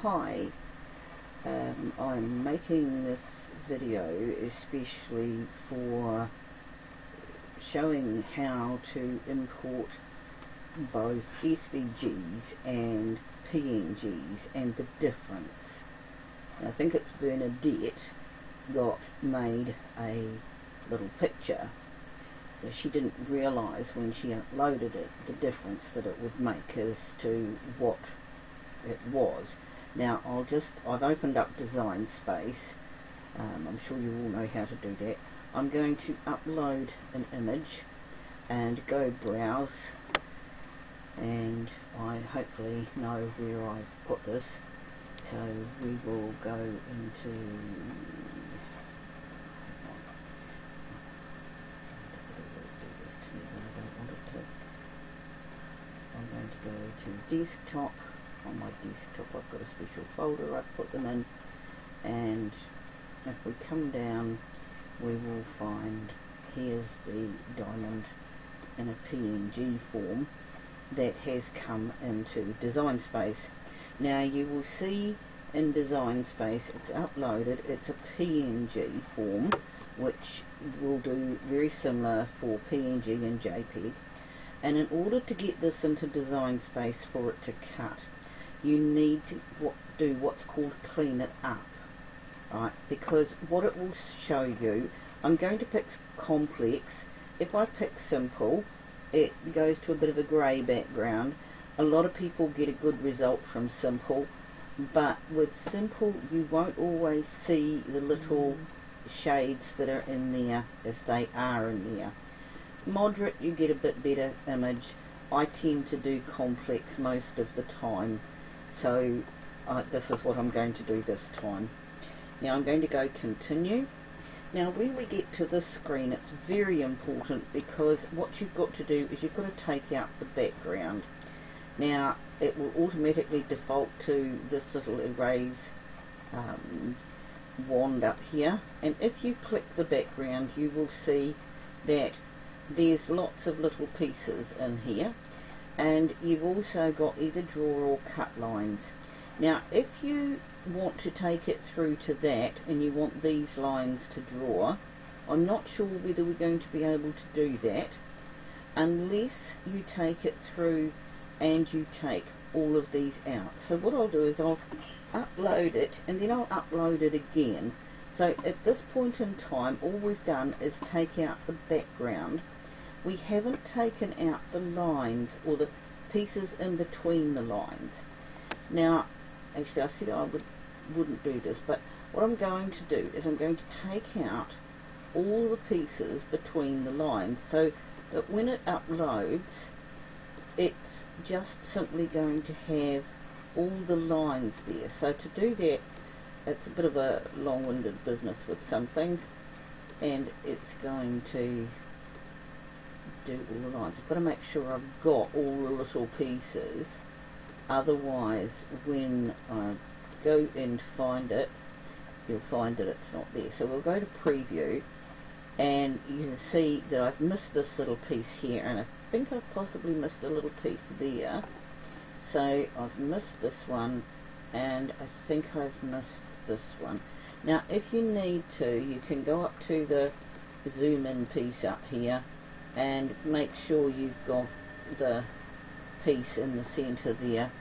Hi, I'm making this video especially for showing how to import both SVGs and PNGs and the difference. I think it's Bernadette made a little picture that she didn't realise when she uploaded it, the difference that it would make as to what it was. Now I've opened up Design Space. I'm sure you all know how to do that. I'm going to upload an image and go browse, and I hopefully know where I've put this. So we will go into, I'm going to go to desktop. On my desktop I've got a special folder I've put them in, and if we come down we will find here's the diamond in a PNG form that has come into Design Space. Now you will see in Design Space it's uploaded, it's a PNG form which will do very similar for PNG and JPEG, and in order to get this into Design Space for it to cut, you need to do what's called clean it up, right? Because what it will show you, I'm going to pick complex. If I pick simple, it goes to a bit of a grey background. A lot of people get a good result from simple, but with simple you won't always see the little shades that are in there if they are in there. Moderate you get a bit better image. I tend to do complex most of the time, so this is what I'm going to do this time. Now I'm going to go continue. Now when we get to this screen it's very important, because what you've got to do is you've got to take out the background. Now it will automatically default to this little erase wand up here, and if you click the background you will see that there's lots of little pieces in here, and you've also got either draw or cut lines. Now if you want to take it through to that and you want these lines to draw, I'm not sure whether we're going to be able to do that unless you take it through and you take all of these out. So what I'll do is I'll upload it and then I'll upload it again. So at this point in time all we've done is take out the background. We haven't taken out the lines or the pieces in between the lines. Now actually I said I wouldn't do this, but what I'm going to do is I'm going to take out all the pieces between the lines so that when it uploads it's just simply going to have all the lines there. So to do that it's a bit of a long-winded business with some things, and it's going to do all the lines. I've got to make sure I've got all the little pieces, otherwise when I go and find it you'll find that it's not there. So we'll go to preview and you can see that I've missed this little piece here, and I think I've possibly missed a little piece there. So I've missed this one, and I think I've missed this one. Now if you need to, you can go up to the zoom in piece up here and make sure you've got the piece in the center there.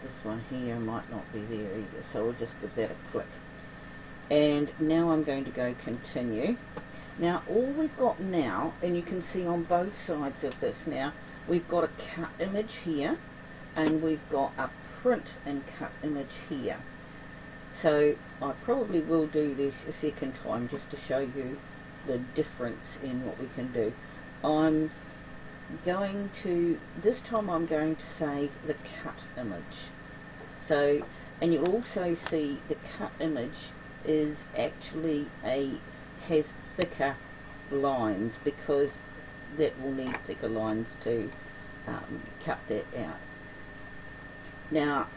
This one here might not be there either, so we'll just give that a click. And now I'm going to go continue. Now all we've got now, and you can see on both sides of this now, we've got a cut image here and we've got a print and cut image here. So I probably will do this a second time just to show you the difference in what we can do. I'm going to, this time I'm going to save the cut image. So, and you'll also see the cut image is actually has thicker lines, because that will need thicker lines to cut that out. Now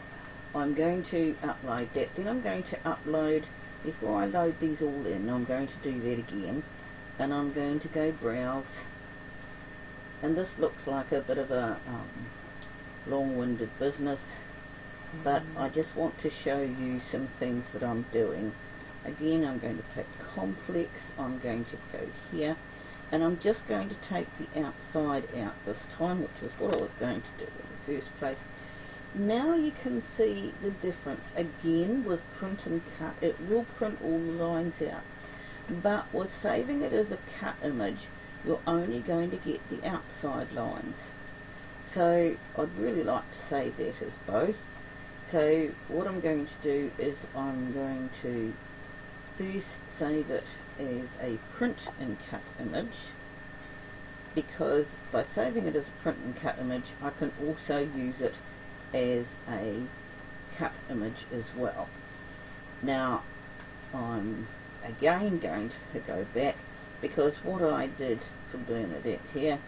I'm going to upload that, then I'm going to upload, before I load these all in, I'm going to do that again, and I'm going to go browse, and this looks like a bit of a long-winded business, but I just want to show you some things that I'm doing. Again, I'm going to pick complex, I'm going to go here, and I'm just going to take the outside out this time, which was what I was going to do in the first place. Now you can see the difference. Again, with print and cut, it will print all the lines out. But with saving it as a cut image, you're only going to get the outside lines. So I'd really like to save that as both. So what I'm going to do is I'm going to first save it as a print and cut image, because by saving it as a print and cut image, I can also use it as a cut image as well. Now I'm again going to go back, because what I did for Bernadette here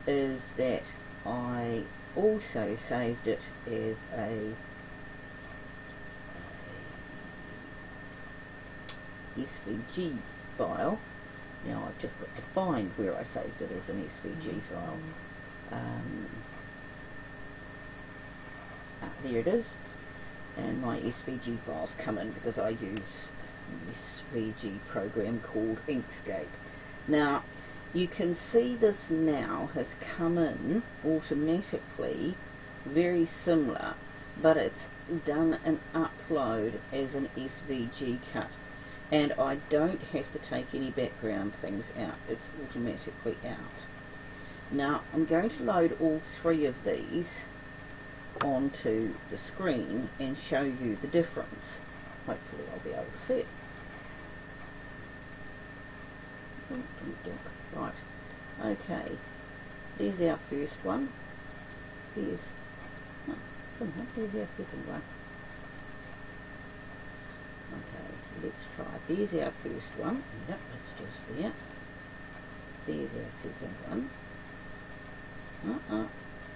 is that I also saved it as a SVG file. Now I've just got to find where I saved it as an SVG file. There it is, and my SVG files come in because I use an SVG program called Inkscape. Now you can see this now has come in automatically, very similar, but it's done an upload as an SVG cut, and I don't have to take any background things out, it's automatically out. Now I'm going to load all three of these onto the screen and show you the difference. Hopefully I'll be able to see it. Right, okay, there's our first one, there's our second one. Okay, let's try, there's our first one, yep, it's just there. There's our second one.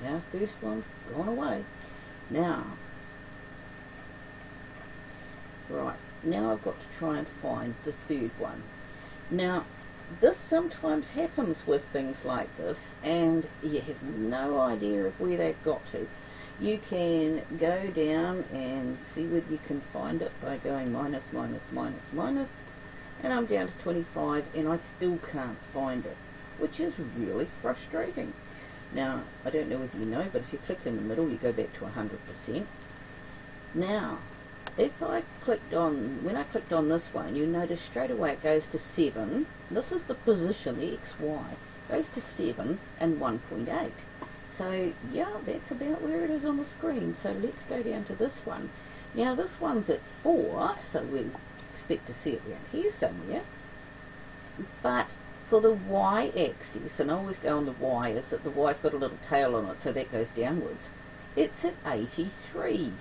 Our first one's gone away. Now, right, now I've got to try and find the third one. Now, this sometimes happens with things like this, and you have no idea of where they've got to. You can go down and see whether you can find it by going minus, minus, minus, minus, and I'm down to 25 and I still can't find it, which is really frustrating. Now, I don't know whether you know, but if you click in the middle, you go back to 100%. Now, if I clicked on, when I clicked on this one, you notice straight away it goes to 7. This is the position, the XY, goes to 7 and 1.8. So, yeah, that's about where it is on the screen. So let's go down to this one. Now, this one's at 4, so we'll expect to see it around here somewhere. But for the y-axis, and I always go on the y, is that the y's got a little tail on it, so that goes downwards. It's at 83.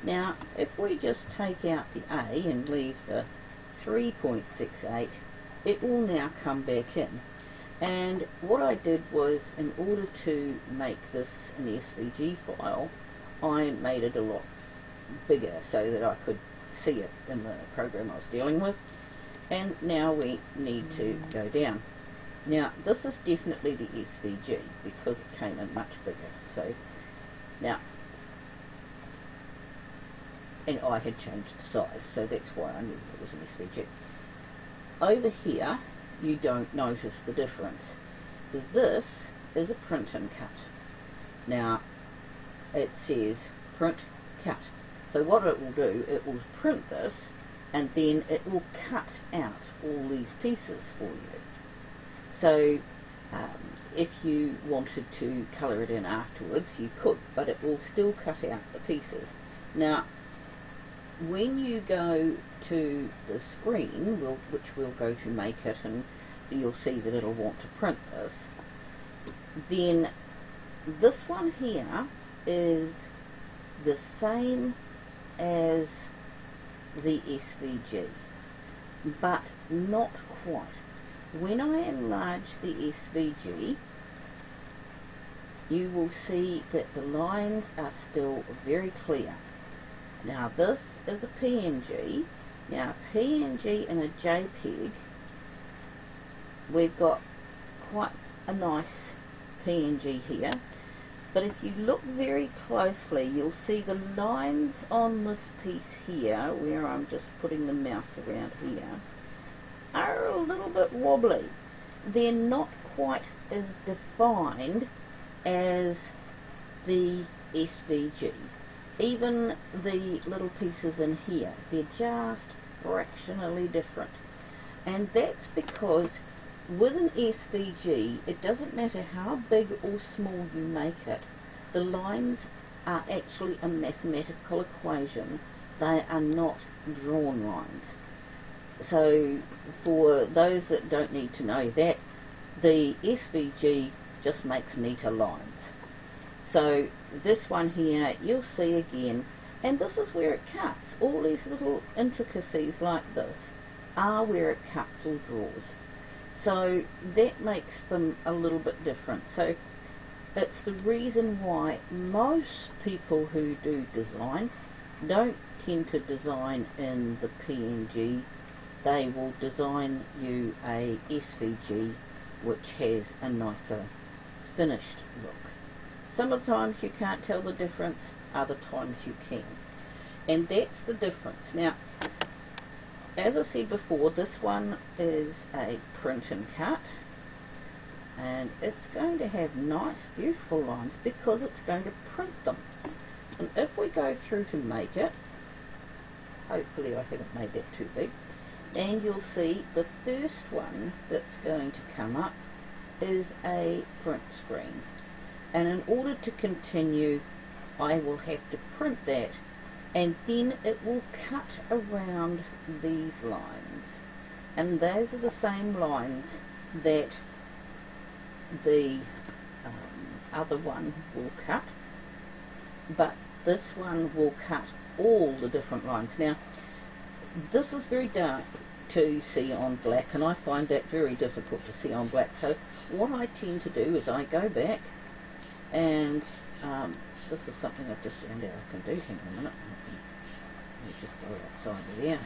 Now, if we just take out the A and leave the 3.68, it will now come back in. And what I did was, in order to make this an SVG file, I made it a lot bigger so that I could see it in the program I was dealing with. And now we need to go down. Now, this is definitely the SVG because it came in much bigger. So, now, and I had changed the size, so that's why I knew it was an SVG. Over here, you don't notice the difference. This is a print and cut. Now, it says print, cut. So what it will do, it will print this, and then it will cut out all these pieces for you. So if you wanted to colour it in afterwards, you could, but it will still cut out the pieces. Now, when you go to the screen, which we'll go to make it, and you'll see that it'll want to print this, then this one here is the same as the SVG, but not quite. When I enlarge the SVG, you will see that the lines are still very clear. Now this is a PNG. Now PNG and a JPEG, we've got quite a nice PNG here. But if you look very closely, you'll see the lines on this piece here, where I'm just putting the mouse around here, are a little bit wobbly. They're not quite as defined as the SVG. Even the little pieces in here, they're just fractionally different. And that's because with an SVG, it doesn't matter how big or small you make it, the lines are actually a mathematical equation. They are not drawn lines. So for those that don't need to know that, the SVG just makes neater lines. So this one here, you'll see again, and this is where it cuts. All these little intricacies like this are where it cuts or draws. So that makes them a little bit different. So it's the reason why most people who do design don't tend to design in the PNG. They will design you a SVG which has a nicer finished look. Some of the times you can't tell the difference, other times you can. And that's the difference. Now, as I said before, this one is a print and cut, and it's going to have nice beautiful lines because it's going to print them. And if we go through to make it, hopefully I haven't made that too big, and you'll see the first one that's going to come up is a print screen. And in order to continue, I will have to print that, and then it will cut around these lines. And those are the same lines that the other one will cut, but this one will cut all the different lines. Now, this is very dark to see on black, and I find that very difficult to see on black. So what I tend to do is I go back, and this is something I've just found out I can do. Hang on a minute. Let me just go outside of there.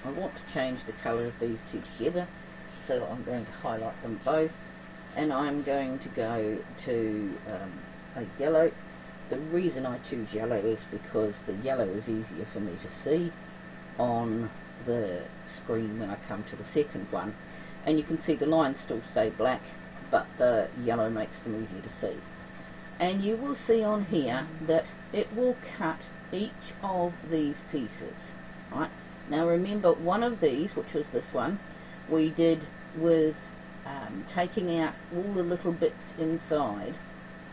I want to change the colour of these two together, so I'm going to highlight them both, and I'm going to go to a yellow. The reason I choose yellow is because the yellow is easier for me to see on the screen when I come to the second one, and you can see the lines still stay black, but the yellow makes them easier to see. And you will see on here that it will cut each of these pieces. Right? Now remember, one of these, which was this one, we did with taking out all the little bits inside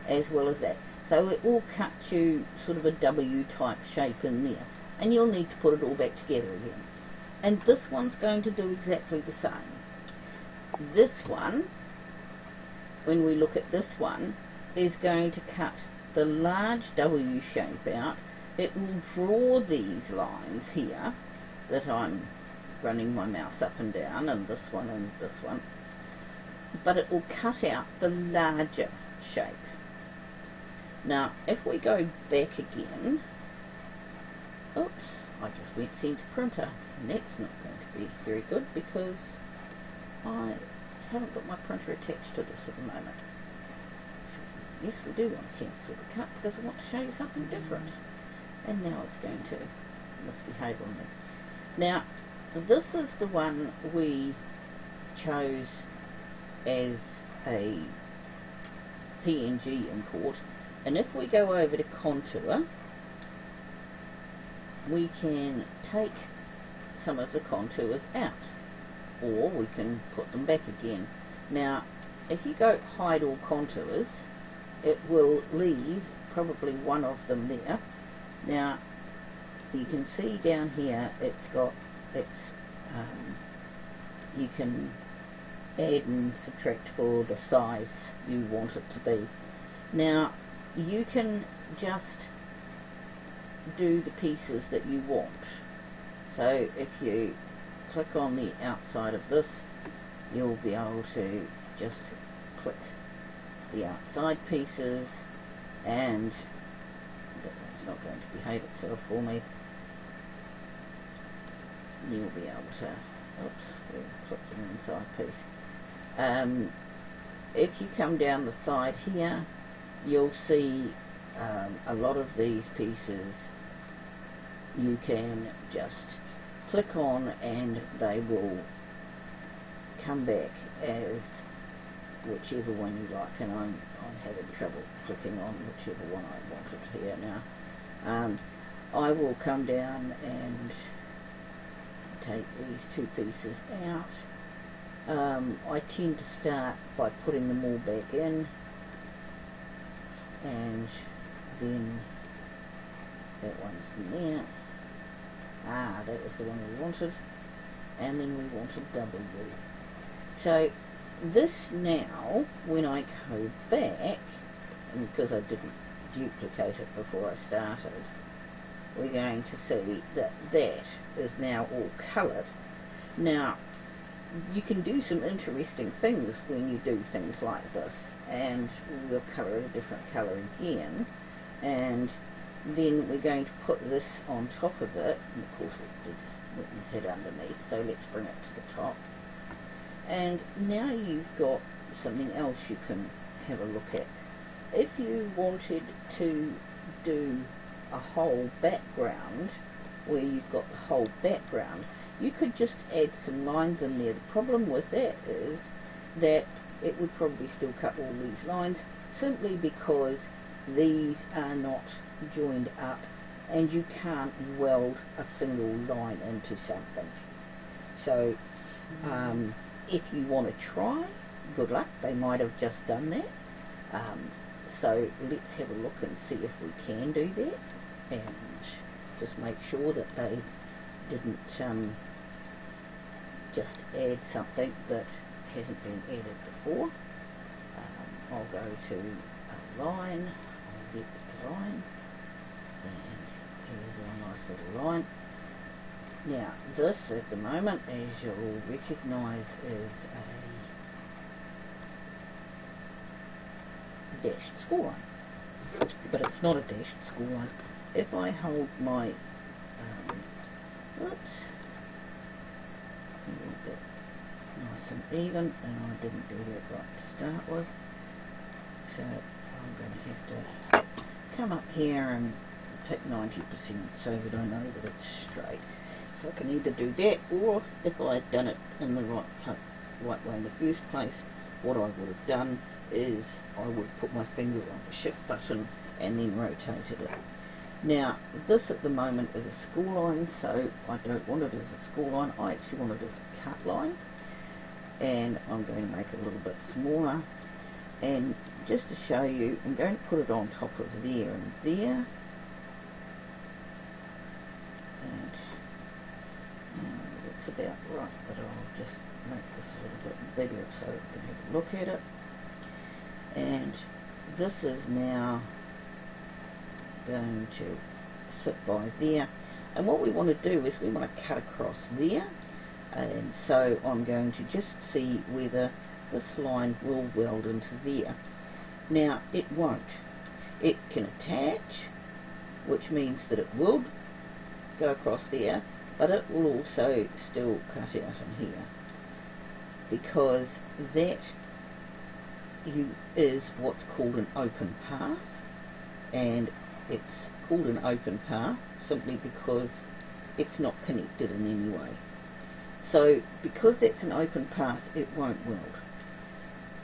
as well as that. So it will cut you sort of a W type shape in there, and you'll need to put it all back together again. And this one's going to do exactly the same. This one, when we look at this one, is going to cut the large W shape out. It will draw these lines here that I'm running my mouse up and down, and this one, but it will cut out the larger shape. Now if we go back again, oops, I just went send to printer, and that's not going to be very good because I haven't got my printer attached to this at the moment. Yes, we do want to cancel the cut because I want to show you something different. And now it's going to misbehave on me. Now, this is the one we chose as a PNG import. And if we go over to contour, we can take some of the contours out, or we can put them back again. Now, if you go hide all contours, it will leave probably one of them there. Now you can see down here it's got its you can add and subtract for the size you want it to be. Now you can just do the pieces that you want. So if you click on the outside of this, you'll be able to just click the outside pieces, and that one's not going to behave itself for me. You'll be able to, oops, we clicked an inside piece. If you come down the side here, you'll see a lot of these pieces you can just click on and they will come back as whichever one you like, and I'm having trouble clicking on whichever one I wanted here now. I will come down and take these two pieces out. I tend to start by putting them all back in, and then that one's in there. That was the one we wanted, and then we wanted W. So this now, when I go back, and because I didn't duplicate it before I started, we're going to see that that is now all coloured. Now, you can do some interesting things when you do things like this, and we'll colour it a different colour again, and then we're going to put this on top of it, and of course it went and hid underneath, so let's bring it to the top. And now you've got something else you can have a look at. If you wanted to do a whole background, where you've got the whole background, you could just add some lines in there. The problem with that is that it would probably still cut all these lines, simply because these are not joined up and you can't weld a single line into something. So if you want to try, good luck. They might have just done that. So let's have a look and see if we can do that, and just make sure that they didn't just add something that hasn't been added before. I'll go to a line, I'll get the line, and here's our nice little line. Now this at the moment, as you'll recognise, is a dashed score line, but it's not a dashed score line. If I hold my oops, I want that nice and even, and I didn't do that right to start with, so I'm going to have to come up here and pick 90% so that I know that it's straight. So I can either do that, or if I had done it in the right way in the first place, what I would have done is I would have put my finger on the shift button and then rotated it. Now this at the moment is a school line, so I don't want it as a school line, I actually want it as a cut line, and I'm going to make it a little bit smaller, and just to show you, I'm going to put it on top of there and there, and that's about right, but I'll just make this a little bit bigger so you can have a look at it. And this is now going to sit by there, and what we want to do is we want to cut across there, and so I'm going to just see whether this line will weld into there. Now it won't. It can attach, which means that it will go across there, but it will also still cut out in here, because that is what's called an open path, and it's called an open path simply because it's not connected in any way. So because that's an open path, it won't weld.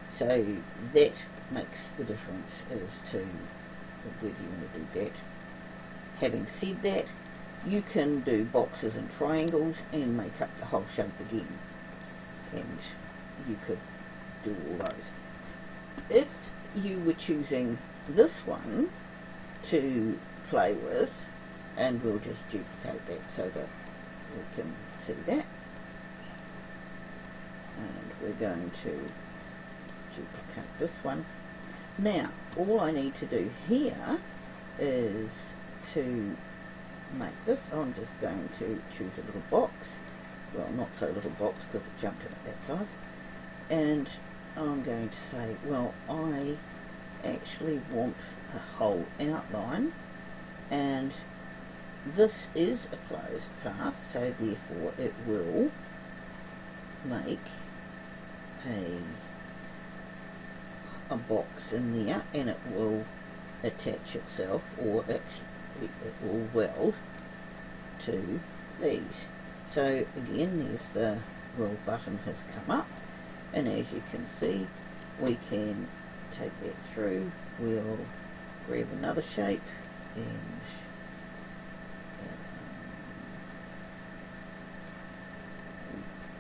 So that makes the difference as to whether you want to do that. Having said that, you can do boxes and triangles and make up the whole shape again, and you could do all those. If you were choosing this one to play with, and we'll just duplicate that so that we can see that, and we're going to duplicate this one. Now all I need to do here is to make this, I'm just going to choose a little box, well not so little box because it jumped in at that size, and I'm going to say, well, I actually want a whole outline, and this is a closed path, so therefore it will make a a box in there, and it will attach itself, or actually it will weld to these. So again, there's the roll button has come up, and as you can see, we can take that through. We'll grab another shape and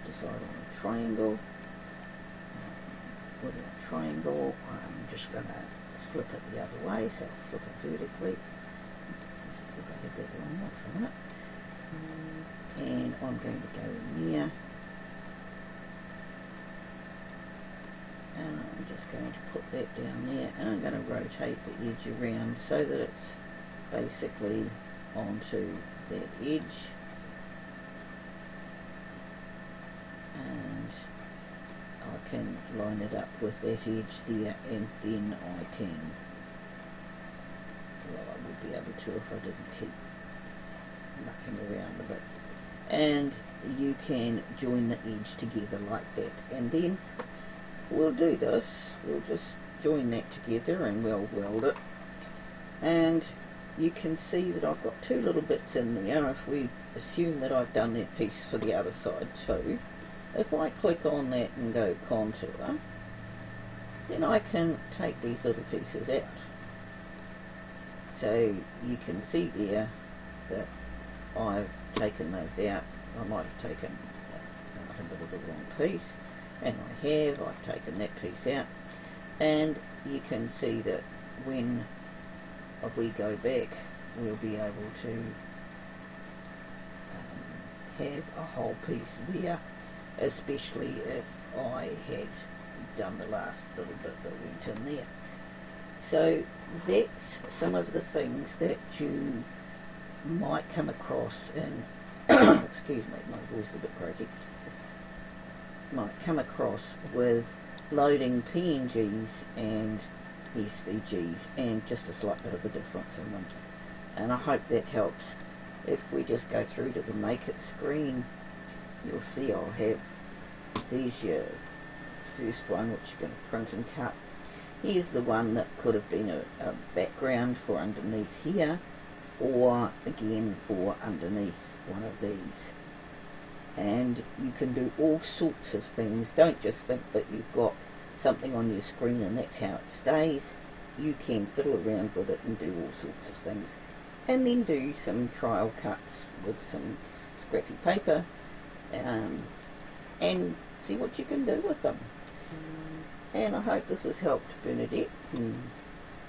decide on a triangle. With our triangle, I'm just going to flip it the other way, so I'll flip it vertically. If I had that wrong one for a minute. And I'm going to go in there, and I'm just going to put that down there, and I'm going to rotate the edge around so that it's basically onto that edge, and I can line it up with that edge there, and then I can, well, I would be able to if I didn't keep mucking around a bit. And you can join the edge together like that, and then we'll do this, we'll just join that together and we'll weld it, and you can see that I've got two little bits in there. If we assume that I've done that piece for the other side too, if I click on that and go contour, then I can take these little pieces out. So you can see there that I've taken those out. I might have taken a bit of the wrong piece, and I've taken that piece out, and you can see that when we go back, we'll be able to have a whole piece there, especially if I had done the last little bit that went in there. So that's some of the things that you might come across in excuse me, my voice is a bit croaky, might come across with loading PNGs and SVGs, and just a slight bit of the difference in them. And I hope that helps. If we just go through to the Make It screen, you'll see I'll have, there's your first one, which you're going to print and cut. Here's the one that could have been a background for underneath here, or again for underneath one of these. And you can do all sorts of things. Don't just think that you've got something on your screen and that's how it stays. You can fiddle around with it and do all sorts of things, and then do some trial cuts with some scrappy paper, and see what you can do with them. And I hope this has helped Bernadette and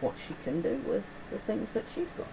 what she can do with the things that she's got.